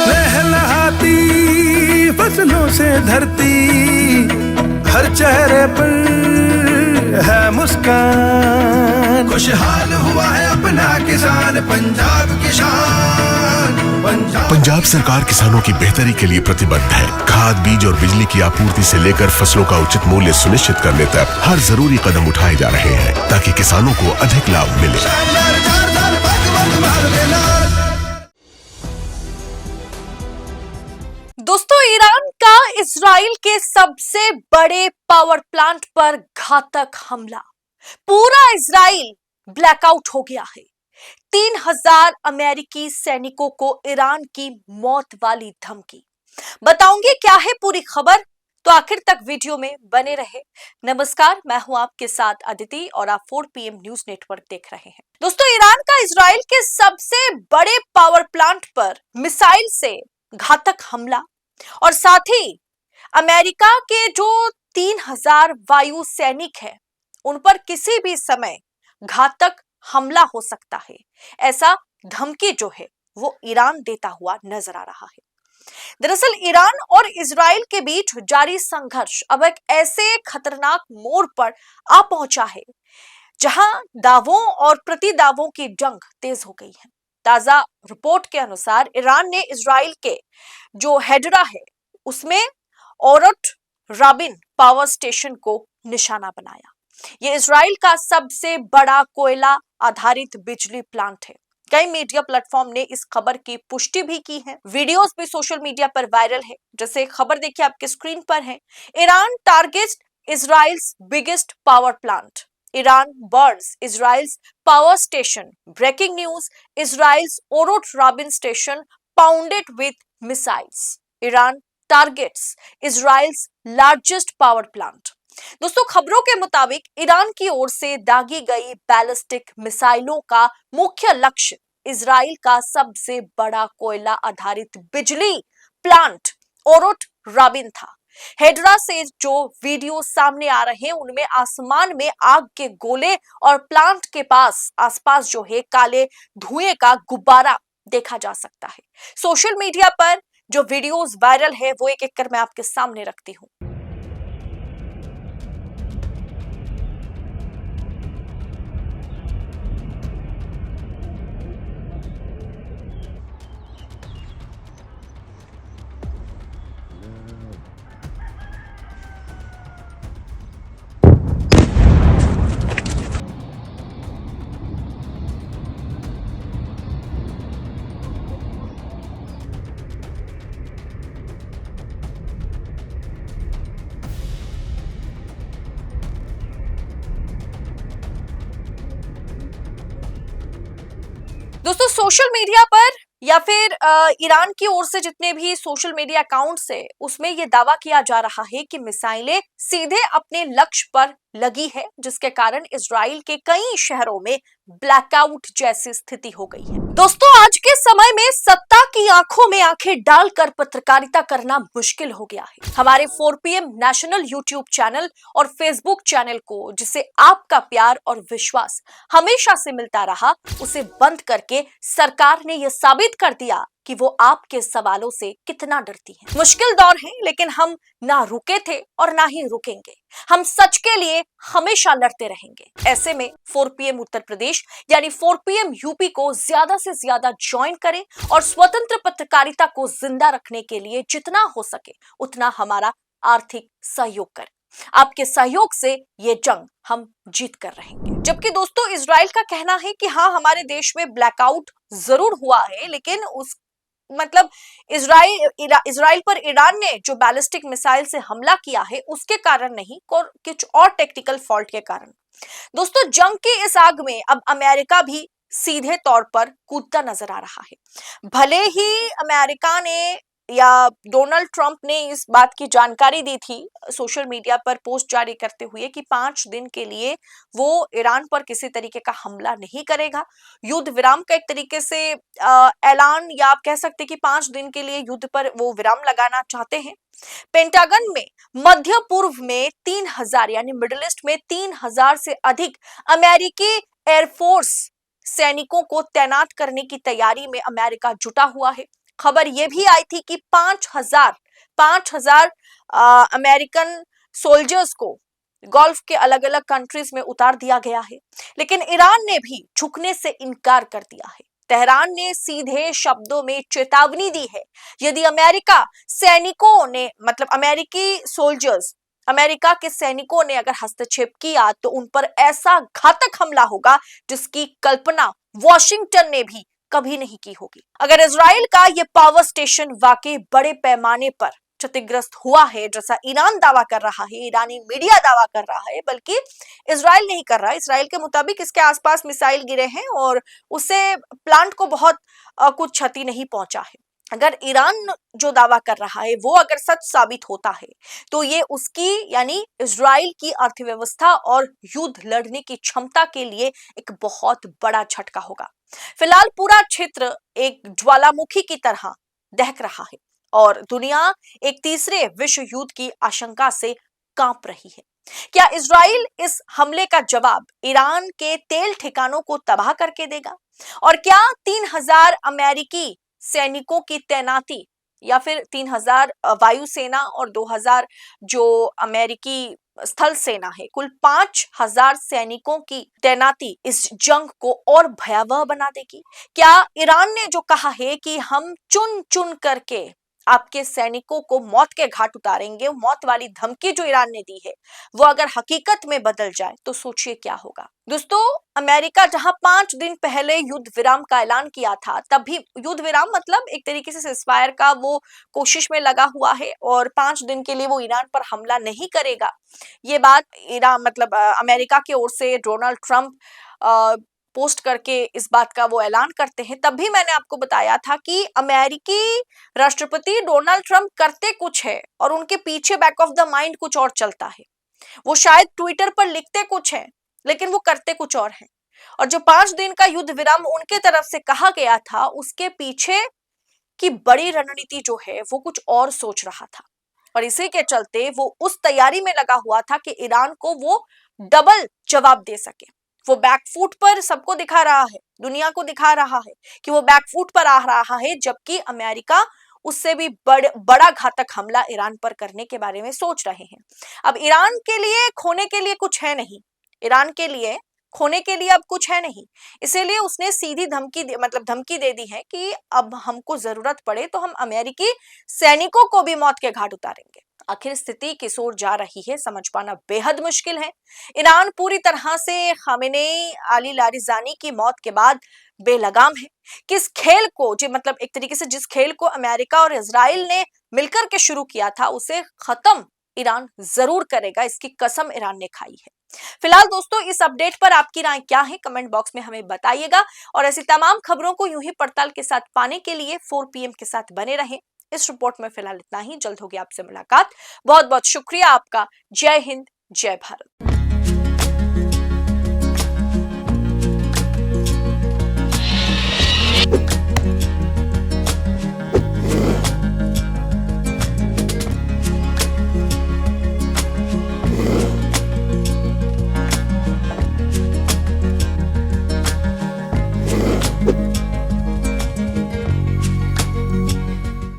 लहलहाती फसलों से धरती, हर चेहरे पर है मुस्कान, खुशहाल हुआ है अपना किसान, पंजाब किसान। पंजाब सरकार किसानों की बेहतरी के लिए प्रतिबद्ध है। खाद, बीज और बिजली की आपूर्ति से लेकर फसलों का उचित मूल्य सुनिश्चित करने तक हर जरूरी कदम उठाए जा रहे हैं ताकि किसानों को अधिक लाभ मिले। दोस्तों, ईरान का इजराइल के सबसे बड़े पावर प्लांट पर घातक हमला। पूरा इजराइल ब्लैकआउट हो गया है। 3000 अमेरिकी सैनिकों को ईरान की मौत वाली धमकी। बताऊंगी क्या है पूरी खबर, तो आखिर तक वीडियो में बने रहे। नमस्कार, मैं हूं आपके साथ अदिति और आप 4 PM न्यूज नेटवर्क देख रहे हैं। दोस्तों, ईरान का इजराइल के सबसे बड़े पावर प्लांट पर मिसाइल से घातक हमला और साथ ही अमेरिका के जो 3000 वायु सैनिक हैं, उन पर किसी भी समय घातक हमला हो सकता है, ऐसा धमकी जो है वो ईरान देता हुआ नजर आ रहा है। दरअसल ईरान और इजराइल के बीच जारी संघर्ष अब एक ऐसे खतरनाक मोड़ पर आ पहुंचा है जहां दावों और प्रतिदावों की जंग तेज हो गई है। ताजा रिपोर्ट के अनुसार ईरान ने इजराइल के जो हेडरा है उसमें ओरट राबिन पावर स्टेशन को निशाना बनाया। यह इजराइल का सबसे बड़ा कोयला आधारित बिजली प्लांट है। कई मीडिया प्लेटफॉर्म ने इस खबर की पुष्टि भी की है। वीडियोस भी सोशल मीडिया पर वायरल है। जैसे खबर देखिए आपके स्क्रीन पर है। Iran targets Israel's biggest power plant. Iran burns Israel's power station. Breaking news, Israel's Orot Rabin station pounded with missiles. Iran targets Israel's largest power plant. दोस्तों, खबरों के मुताबिक ईरान की ओर से दागी गई बैलिस्टिक मिसाइलों का मुख्य लक्ष्य इजराइल का सबसे बड़ा कोयला आधारित बिजली प्लांट ओरोट राबिन था। हेडरा से जो वीडियो सामने आ रहे हैं उनमें आसमान में आग के गोले और प्लांट के आसपास जो है काले धुएं का गुब्बारा देखा जा सकता है। सोशल मीडिया पर जो वीडियोस वायरल है वो एक एक कर मैं आपके सामने रखती हूं। दोस्तों, सोशल मीडिया पर या फिर ईरान की ओर से जितने भी सोशल मीडिया अकाउंट्स है उसमें यह दावा किया जा रहा है कि मिसाइलें सीधे अपने लक्ष्य पर लगी है, जिसके कारण इजराइल के कई शहरों में ब्लैकआउट जैसी स्थिति हो गई है। दोस्तों, आज के समय में सत्ता की आंखों में आंखें डालकर पत्रकारिता करना मुश्किल हो गया है। हमारे 4 PM नेशनल यूट्यूब चैनल और फेसबुक चैनल को जिसे आपका प्यार और विश्वास हमेशा से मिलता रहा, उसे बंद करके सरकार ने यह साबित कर दिया कि वो आपके सवालों से कितना डरती है। मुश्किल दौर है, लेकिन हम ना रुके थे और ना ही रुकेंगे। हम सच के लिए हमेशा लड़ते रहेंगे। ऐसे में 4 PM उत्तर प्रदेश यानी 4 PM यूपी को ज्यादा से ज्यादा ज्वाइन करें और स्वतंत्र पत्रकारिता को जिंदा रखने के लिए जितना हो सके उतना हमारा आर्थिक सहयोग करें। आपके सहयोग से ये जंग हम जीत कर रहेंगे। जबकि दोस्तों, इजराइल का कहना है कि हाँ, हमारे देश में ब्लैकआउट जरूर हुआ है, लेकिन उस मतलब इजराइल पर ईरान ने जो बैलिस्टिक मिसाइल से हमला किया है उसके कारण नहीं, कुछ और टेक्निकल फॉल्ट के कारण। दोस्तों, जंग की इस आग में अब अमेरिका भी सीधे तौर पर कूदता नजर आ रहा है। भले ही अमेरिका ने या डोनाल्ड ट्रंप ने इस बात की जानकारी दी थी सोशल मीडिया पर पोस्ट जारी करते हुए कि 5 दिन के लिए वो ईरान पर किसी तरीके का हमला नहीं करेगा। युद्ध विराम का एक तरीके से ऐलान, या आप कह सकते हैं कि 5 दिन के लिए युद्ध पर वो विराम लगाना चाहते हैं। पेंटागन में मध्य पूर्व में 3000 यानी मिडिल ईस्ट में 3000 से अधिक अमेरिकी एयरफोर्स सैनिकों को तैनात करने की तैयारी में अमेरिका जुटा हुआ है। खबर यह भी आई थी कि 5,000 अमेरिकन सोल्जर्स को गल्फ के अलग अलग कंट्रीज में उतार दिया गया है, लेकिन ईरान ने भी झुकने से इनकार कर दिया है। तेहरान ने सीधे शब्दों में चेतावनी दी है, यदि अमेरिका सैनिकों ने मतलब अमेरिकी सोल्जर्स अमेरिका के सैनिकों ने अगर हस्तक्षेप किया तो उन पर ऐसा घातक हमला होगा जिसकी कल्पना वॉशिंगटन ने भी कभी नहीं की होगी। अगर इजराइल का यह पावर स्टेशन वाकई बड़े पैमाने पर क्षतिग्रस्त हुआ है, जैसा ईरान दावा कर रहा है, ईरानी मीडिया दावा कर रहा है, बल्कि इजराइल नहीं कर रहा है। इजराइल के मुताबिक इसके आसपास मिसाइल गिरे हैं और उससे प्लांट को बहुत कुछ क्षति नहीं पहुंचा है। अगर ईरान जो दावा कर रहा है वो अगर सच साबित होता है तो ये उसकी यानी इजराइल की अर्थव्यवस्था और युद्ध लड़ने की क्षमता के लिए एक बहुत बड़ा झटका होगा। फिलहाल पूरा क्षेत्र एक ज्वालामुखी की तरह दहक रहा है और दुनिया एक तीसरे विश्व युद्ध की आशंका से कांप रही है। क्या इजराइल इस हमले का जवाब ईरान के तेल ठिकानों को तबाह करके देगा? और क्या 3,000 अमेरिकी सैनिकों की तैनाती या फिर 3,000 वायुसेना और 2,000 जो अमेरिकी स्थल सेना है, कुल 5,000 सैनिकों की तैनाती इस जंग को और भयावह बना देगी? क्या ईरान ने जो कहा है कि हम चुन चुन करके आपके सैनिकों को मौत के घाट उतारेंगे, मौत वाली धमकी जो ईरान ने दी है वो अगर हकीकत में बदल जाए तो सोचिए क्या होगा। दोस्तों, अमेरिका जहां 5 दिन पहले युद्ध विराम का ऐलान किया था, तब भी युद्ध विराम मतलब एक तरीके से सीज़फायर का वो कोशिश में लगा हुआ है और 5 दिन के लिए वो ईरान पर हमला नहीं करेगा। ये बात ईरान मतलब अमेरिका की ओर से डोनाल्ड ट्रंप पोस्ट करके इस बात का वो ऐलान करते हैं। तब भी मैंने आपको बताया था कि अमेरिकी राष्ट्रपति डोनाल्ड ट्रंप करते कुछ है और उनके पीछे बैक ऑफ द माइंड कुछ और चलता है। वो शायद ट्विटर पर लिखते कुछ है लेकिन वो करते कुछ और है। और जो 5 दिन का युद्ध विराम उनके तरफ से कहा गया था, उसके पीछे की बड़ी रणनीति जो है वो कुछ और सोच रहा था और इसी के चलते वो उस तैयारी में लगा हुआ था कि ईरान को वो डबल जवाब दे सके। वो बैकफुट पर सबको दिखा रहा है, दुनिया को दिखा रहा है कि वो बैकफुट पर आ रहा है, जबकि अमेरिका उससे भी बड़ा घातक हमला ईरान पर करने के बारे में सोच रहे हैं। अब ईरान के लिए खोने के लिए कुछ है नहीं, ईरान के लिए खोने के लिए अब कुछ है नहीं, इसीलिए उसने सीधी धमकी दे दी है कि अब हमको जरूरत पड़े तो हम अमेरिकी सैनिकों को भी मौत के घाट उतारेंगे। आखिर स्थिति किस ओर जा रही है समझ पाना बेहद मुश्किल है। ईरान पूरी तरह से खामेनेई अली लारिजानी की मौत के बाद बेलगाम है। किस खेल को जो मतलब एक तरीके से जिस खेल को अमेरिका और इजराइल ने मिलकर के शुरू किया था उसे खत्म ईरान जरूर करेगा, इसकी कसम ईरान ने खाई है। फिलहाल दोस्तों, इस अपडेट पर आपकी राय क्या है कमेंट बॉक्स में हमें बताइएगा और ऐसी तमाम खबरों को यूं ही पड़ताल के साथ पाने के लिए 4 PM के साथ बने रहें। इस रिपोर्ट में फिलहाल इतना ही, जल्द होगी आपसे मुलाकात। बहुत बहुत शुक्रिया आपका। जय हिंद, जय भारत।